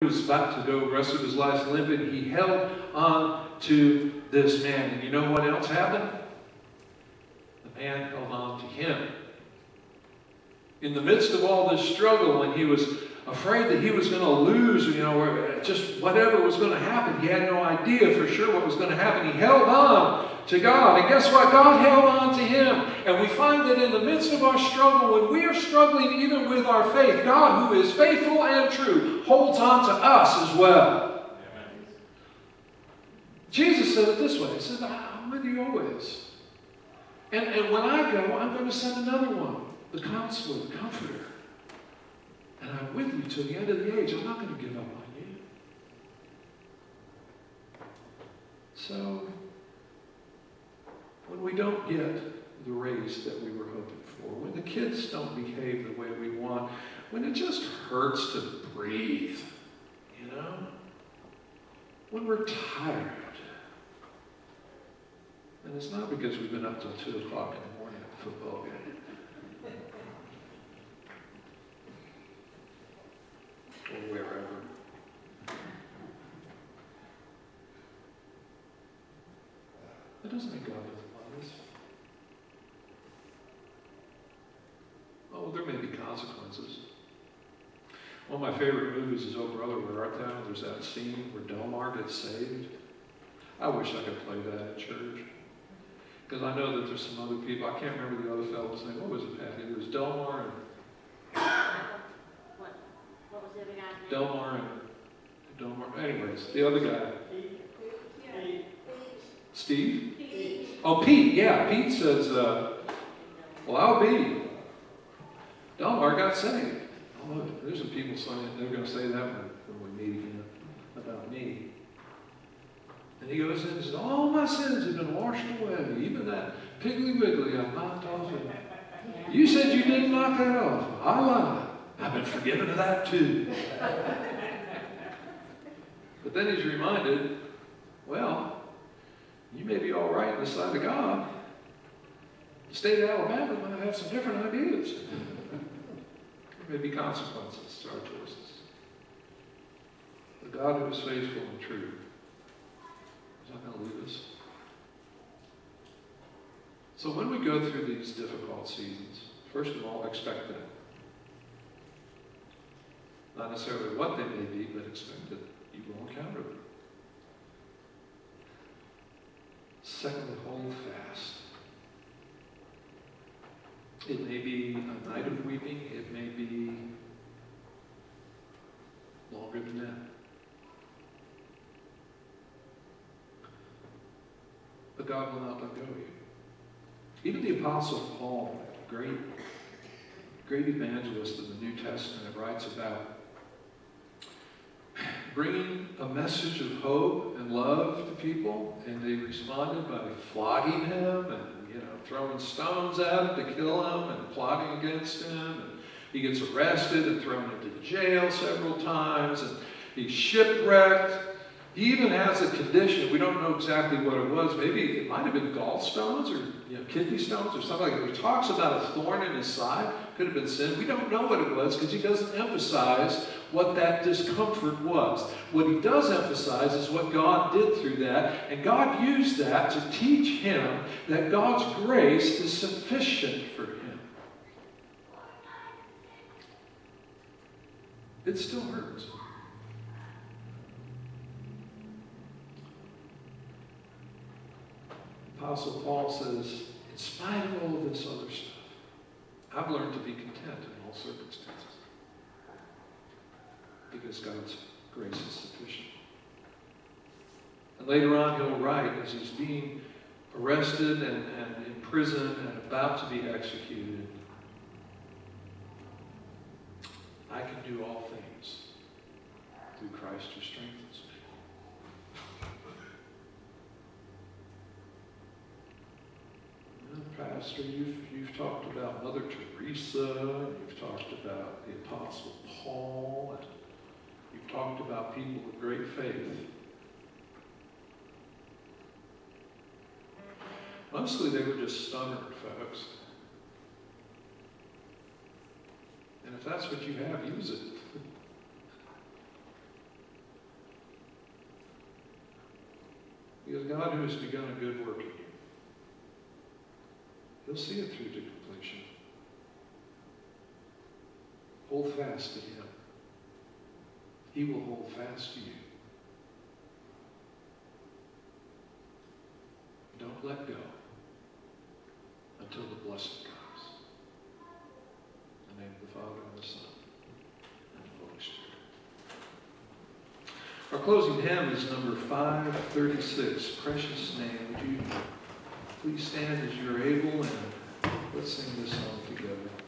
He was about to go the rest of his life limping. He held on to this man. And you know what else happened? The man held on to him. In the midst of all this struggle, when he was afraid that he was going to lose, or just whatever was going to happen, he had no idea for sure what was going to happen. He held on to God. And guess what? God held on to him. And we find that in the midst of our struggle, when we are struggling even with our faith, God, who is faithful and true, holds on to us as well. Amen. Jesus said it this way. He said, I'm with you always. And when I go, I'm going to send another one, the Counselor, the Comforter. And I'm with you till the end of the age. I'm not going to give up on you. So, when we don't get the raise that we were hoping for, when the kids don't behave the way we want, when it just hurts to breathe, when we're tired, and it's not because we've been up till 2 o'clock in the morning at the football game. Or wherever. That doesn't mean God doesn't love us. Oh, there may be consequences. One of my favorite movies is Oh Brother, Where Art Thou? There's that scene where Delmar gets saved. I wish I could play that at church. Because I know that there's some other people. I can't remember the other fellow's name. What was it, Patty? It was Delmar and... What was the other guy's name? Delmar. Anyways, the other guy. Pete. Steve? Pete. Oh, Pete. Yeah, Pete says, well, I'll be. Delmar got saved. I love it. There's some people saying they're going to say that when we meet again about me. And he goes in and says, all my sins have been washed away. Even that Piggly Wiggly I knocked off. You said you didn't knock that off. I lied. I've been forgiven of that too. But then he's reminded, well, you may be all right in the sight of God. The state of Alabama might have some different ideas. There may be consequences to our choices. The God who is faithful and true is not going to leave us. So when we go through these difficult seasons, first of all, expect them. Not necessarily what they may be, but expect that you will encounter them. Secondly, hold fast. It may be a night of weeping. It may be longer than that. But God will not let go of you. Even the Apostle Paul, great evangelist of the New Testament, writes about bringing a message of hope and love to people, and they responded by flogging him and throwing stones at him to kill him and plotting against him. And he gets arrested and thrown into jail several times, and he's shipwrecked. He even has a condition. We don't know exactly what it was. Maybe it might have been gallstones or kidney stones or something like that. He talks about a thorn in his side. Could have been sin. We don't know what it was because he doesn't emphasize what that discomfort was. What he does emphasize is what God did through that. And God used that to teach him that God's grace is sufficient for him. It still hurts. Apostle Paul says, in spite of all of this other stuff, I've learned to be content in all circumstances. Because God's grace is sufficient. And later on he'll write, as he's being arrested and in prison and about to be executed, I can do all things through Christ who strengthens me. Pastor, you've talked about Mother Teresa, you've talked about the Apostle Paul, and you've talked about people with great faith. Mostly they were just stubborn folks. And if that's what you have, use it. Because God who has begun a good work in you, He'll see it through to completion. Hold fast to Him. He will hold fast to you. Don't let go until the blessing comes. In the name of the Father, and the Son, and the Holy Spirit. Our closing hymn is number 536, Precious Name. Would you please stand as you're able, and let's sing this song together.